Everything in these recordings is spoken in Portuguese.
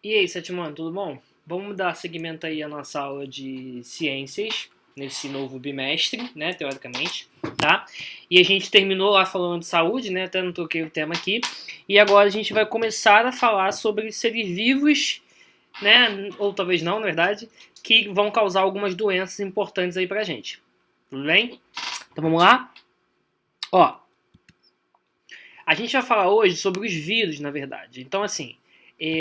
E aí, Sétimo tudo bom? Vamos dar seguimento aí à nossa aula de ciências, nesse novo bimestre, né, teoricamente, tá? E a gente terminou lá falando de saúde, né, até não troquei o tema aqui, e agora a gente vai começar a falar sobre seres vivos, né, ou talvez não, na verdade, que vão causar algumas doenças importantes aí pra gente. Tudo bem? Então vamos lá? Ó, a gente vai falar hoje sobre os vírus, na verdade. Então, assim,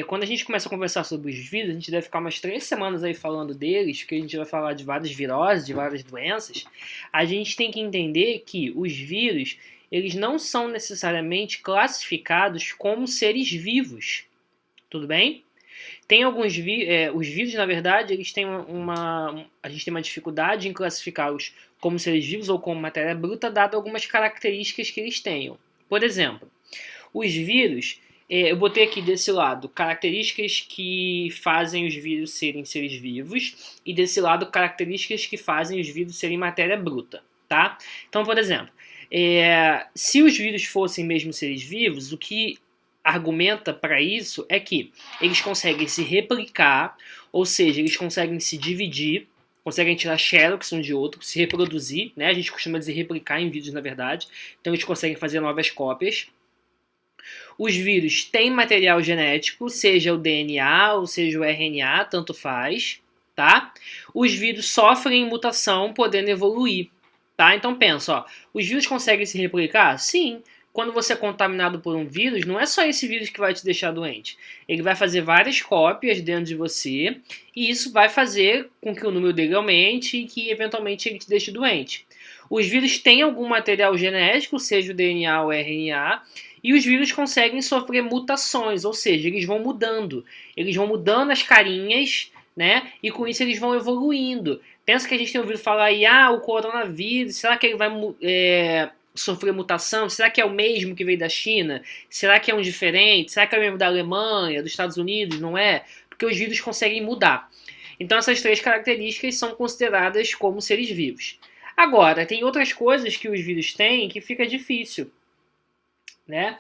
quando a gente começa a conversar sobre os vírus, a gente deve ficar umas 3 semanas aí falando deles, porque a gente vai falar de várias viroses, de várias doenças. A gente tem que entender que os vírus, eles não são necessariamente classificados como seres vivos. Tudo bem? Tem alguns os vírus, na verdade, eles têm a gente tem uma dificuldade em classificá-los como seres vivos ou como matéria bruta, dado algumas características que eles tenham. Por exemplo, os vírus, eu botei aqui desse lado características que fazem os vírus serem seres vivos e desse lado características que fazem os vírus serem matéria bruta, tá? Então, por exemplo, se os vírus fossem mesmo seres vivos, o que argumenta para isso é que eles conseguem se replicar, ou seja, eles conseguem se dividir, conseguem tirar xerox um de outro, se reproduzir, né? A gente costuma dizer replicar em vírus, na verdade. Então eles conseguem fazer novas cópias. Os vírus têm material genético, seja o DNA ou seja o RNA, tanto faz, tá? Os vírus sofrem mutação, podendo evoluir, tá? Então pensa, ó, os vírus conseguem se replicar? Sim. Quando você é contaminado por um vírus, não é só esse vírus que vai te deixar doente. Ele vai fazer várias cópias dentro de você e isso vai fazer com que o número dele aumente e que eventualmente ele te deixe doente. Os vírus têm algum material genético, seja o DNA ou o RNA, e os vírus conseguem sofrer mutações, ou seja, eles vão mudando. Eles vão mudando as carinhas, né? E com isso eles vão evoluindo. Pensa que a gente tem ouvido falar aí, o coronavírus, será que ele vai sofrer mutação? Será que é o mesmo que veio da China? Será que é um diferente? Será que é o mesmo da Alemanha, dos Estados Unidos? Não é? Porque os vírus conseguem mudar. Então essas 3 características são consideradas como seres vivos. Agora, tem outras coisas que os vírus têm que fica difícil, né?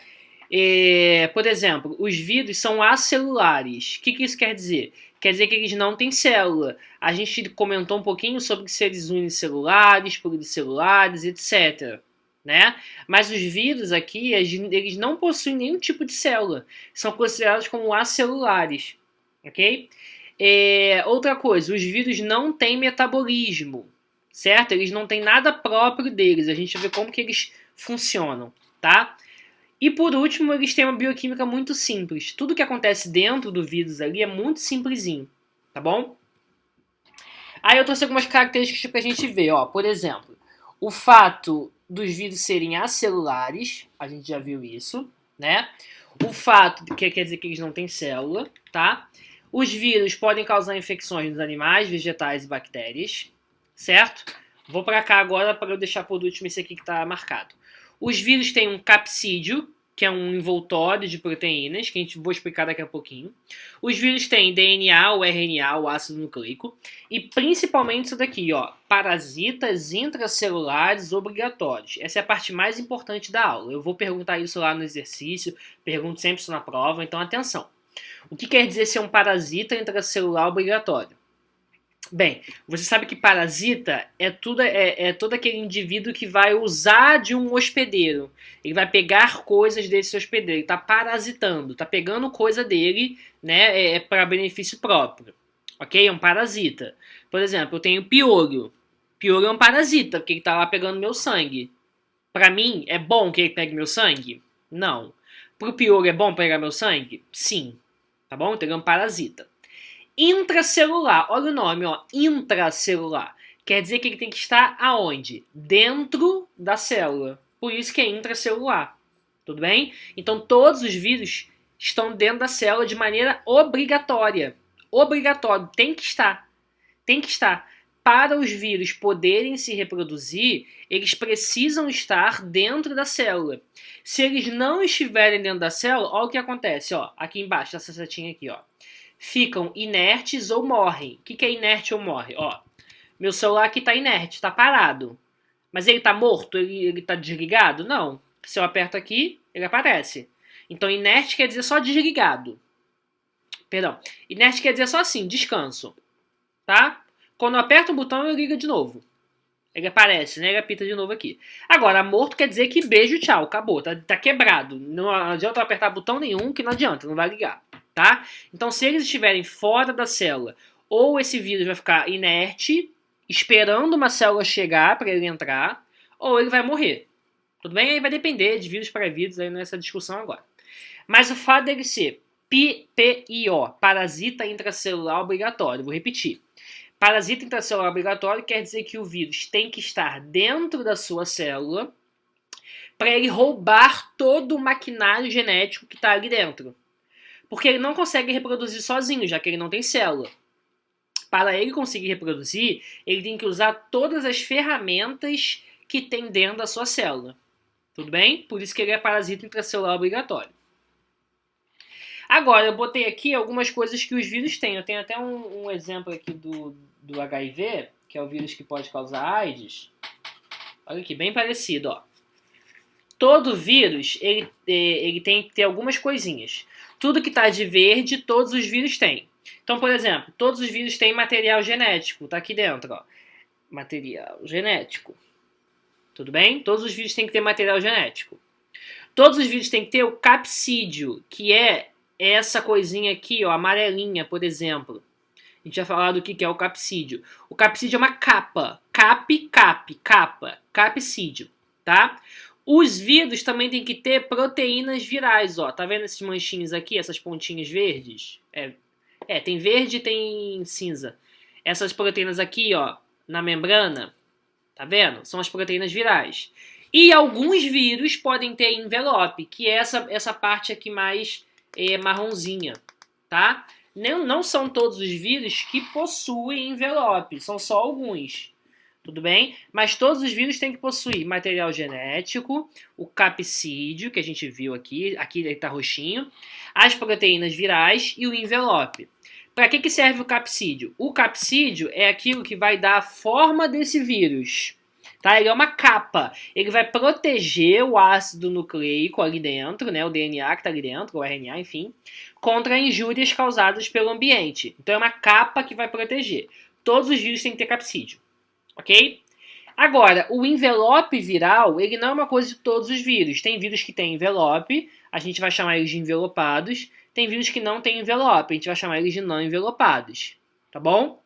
Por exemplo, os vírus são acelulares. O que isso quer dizer? Quer dizer que eles não têm célula. A gente comentou um pouquinho sobre seres unicelulares, pluricelulares, etc. Né? Mas os vírus aqui, eles não possuem nenhum tipo de célula. São considerados como acelulares. Ok? Outra coisa, os vírus não têm metabolismo. Certo? Eles não têm nada próprio deles. A gente vê como que eles funcionam. Tá? E por último, eles têm uma bioquímica muito simples. Tudo que acontece dentro do vírus ali é muito simplesinho, tá bom? Aí eu trouxe algumas características pra gente ver, ó. Por exemplo, o fato dos vírus serem acelulares, a gente já viu isso, né? O fato que quer dizer que eles não têm célula, tá? Os vírus podem causar infecções nos animais, vegetais e bactérias, certo? Vou para cá agora para eu deixar por último esse aqui que está marcado. Os vírus têm um capsídio, que é um envoltório de proteínas, que a gente vou explicar daqui a pouquinho. Os vírus têm DNA, o RNA, o ácido nucleico, e principalmente isso daqui, ó, parasitas intracelulares obrigatórios. Essa é a parte mais importante da aula. Eu vou perguntar isso lá no exercício, pergunto sempre isso na prova, então atenção. O que quer dizer ser um parasita intracelular obrigatório? Bem, você sabe que parasita é todo aquele indivíduo que vai usar de um hospedeiro. Ele vai pegar coisas desse hospedeiro. Ele está parasitando, está pegando coisa dele, né, para benefício próprio. Ok? É um parasita. Por exemplo, eu tenho piolho. Piolho é um parasita, porque ele está lá pegando meu sangue. Para mim, é bom que ele pegue meu sangue? Não. Para o piolho é bom pegar meu sangue? Sim. Tá bom? Então ele é um parasita. Intracelular, olha o nome, ó, intracelular. Quer dizer que ele tem que estar aonde? Dentro da célula. Por isso que é intracelular. Tudo bem? Então todos os vírus estão dentro da célula de maneira obrigatória. Obrigatório, tem que estar. Tem que estar. Para os vírus poderem se reproduzir, eles precisam estar dentro da célula. Se eles não estiverem dentro da célula, olha o que acontece, ó, aqui embaixo, essa setinha aqui, ó. Ficam inertes ou morrem. O que é inerte ou morre? Ó, meu celular aqui está inerte, está parado. Mas ele está morto? Ele está desligado? Não. Se eu aperto aqui, ele aparece. Então inerte quer dizer só desligado. Perdão. Inerte quer dizer só assim, descanso. Tá? Quando eu aperto o botão, ele liga de novo. Ele aparece, né? Ele apita de novo aqui. Agora, morto quer dizer que beijo, tchau, acabou. Tá quebrado. Não adianta eu apertar botão nenhum, que não adianta, não vai ligar. Tá? Então, se eles estiverem fora da célula, ou esse vírus vai ficar inerte, esperando uma célula chegar para ele entrar, ou ele vai morrer. Tudo bem? Aí vai depender de vírus para vírus, aí nessa discussão agora. Mas o fato dele ser PIO, parasita intracelular obrigatório, vou repetir. Parasita intracelular obrigatório quer dizer que o vírus tem que estar dentro da sua célula para ele roubar todo o maquinário genético que está ali dentro. Porque ele não consegue reproduzir sozinho, já que ele não tem célula. Para ele conseguir reproduzir, ele tem que usar todas as ferramentas que tem dentro da sua célula. Tudo bem? Por isso que ele é parasita intracelular obrigatório. Agora, eu botei aqui algumas coisas que os vírus têm. Eu tenho até um exemplo aqui do HIV, que é o vírus que pode causar AIDS. Olha aqui, bem parecido, ó. Todo vírus, ele tem que ter algumas coisinhas. Tudo que está de verde, todos os vírus têm. Então, por exemplo, todos os vírus têm material genético. Tá aqui dentro, ó. Material genético. Tudo bem? Todos os vírus têm que ter material genético. Todos os vírus têm que ter o capsídio, que é essa coisinha aqui, ó, amarelinha, por exemplo. A gente já falou do que é o capsídio. O capsídio é uma capa. Capa. Capsídio, tá? Os vírus também tem que ter proteínas virais, ó. Tá vendo esses manchinhos aqui, essas pontinhas verdes? Tem verde e tem cinza. Essas proteínas aqui, ó, na membrana, tá vendo? São as proteínas virais. E alguns vírus podem ter envelope, que é essa parte aqui mais marronzinha, tá? Não são todos os vírus que possuem envelope, são só alguns. Tudo bem? Mas todos os vírus têm que possuir material genético, o capsídio, que a gente viu aqui ele está roxinho, as proteínas virais e o envelope. Para que serve o capsídio? O capsídio é aquilo que vai dar a forma desse vírus. Tá? Ele é uma capa. Ele vai proteger o ácido nucleico ali dentro, né? O DNA que está ali dentro, o RNA, enfim, contra injúrias causadas pelo ambiente. Então é uma capa que vai proteger. Todos os vírus têm que ter capsídio. Ok? Agora, o envelope viral, ele não é uma coisa de todos os vírus. Tem vírus que tem envelope, a gente vai chamar eles de envelopados. Tem vírus que não tem envelope, a gente vai chamar eles de não envelopados. Tá bom?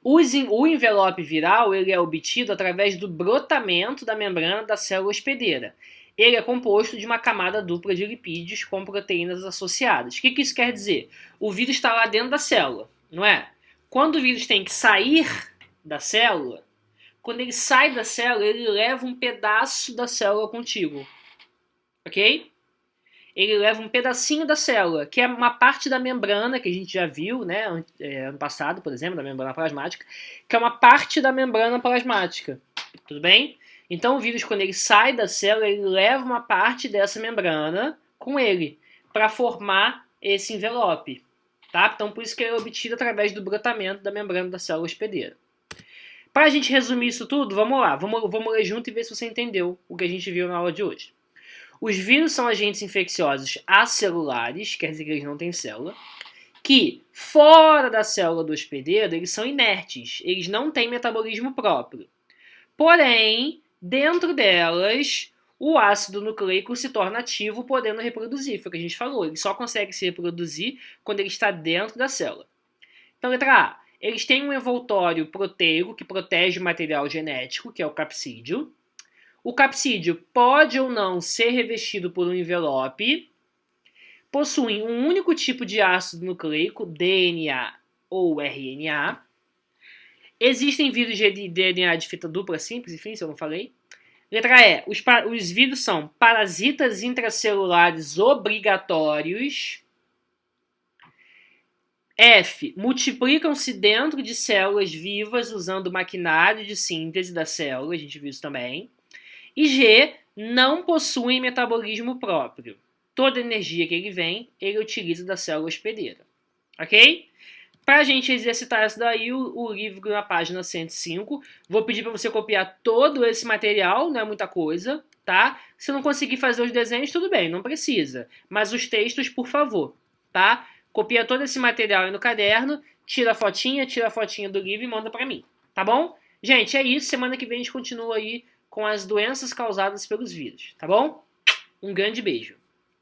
O envelope viral, ele é obtido através do brotamento da membrana da célula hospedeira. Ele é composto de uma camada dupla de lipídios com proteínas associadas. O que isso quer dizer? O vírus está lá dentro da célula, não é? Quando o vírus tem que sair da célula, quando ele sai da célula, ele leva um pedaço da célula contigo. Ok? Ele leva um pedacinho da célula, que é uma parte da membrana, que a gente já viu, né, ano passado, por exemplo, da membrana plasmática, que é uma parte da membrana plasmática. Tudo bem? Então o vírus, quando ele sai da célula, ele leva uma parte dessa membrana com ele, para formar esse envelope. Tá? Então por isso que ele é obtido através do brotamento da membrana da célula hospedeira. Para a gente resumir isso tudo, vamos lá. Vamos ler junto e ver se você entendeu o que a gente viu na aula de hoje. Os vírus são agentes infecciosos acelulares, quer dizer que eles não têm célula, que fora da célula do hospedeiro eles são inertes, eles não têm metabolismo próprio. Porém, dentro delas, o ácido nucleico se torna ativo, podendo reproduzir. Foi o que a gente falou, ele só consegue se reproduzir quando ele está dentro da célula. Então, letra A. Eles têm um envoltório proteico que protege o material genético, que é o capsídio. O capsídio pode ou não ser revestido por um envelope. Possuem um único tipo de ácido nucleico, DNA ou RNA. Existem vírus de DNA de fita dupla simples, enfim, se eu não falei. Letra E. Os vírus são parasitas intracelulares obrigatórios. F. Multiplicam-se dentro de células vivas usando maquinário de síntese da célula, a gente viu isso também. E G. Não possuem metabolismo próprio. Toda a energia que ele utiliza da célula hospedeira. Ok? Para a gente exercitar isso daí, o livro na página 105, vou pedir para você copiar todo esse material, não é muita coisa, tá? Se não conseguir fazer os desenhos, tudo bem, não precisa. Mas os textos, por favor, tá? copia todo esse material aí no caderno, tira a fotinha do livro e manda pra mim, tá bom? Gente, é isso. Semana que vem a gente continua aí com as doenças causadas pelos vírus, tá bom? Um grande beijo.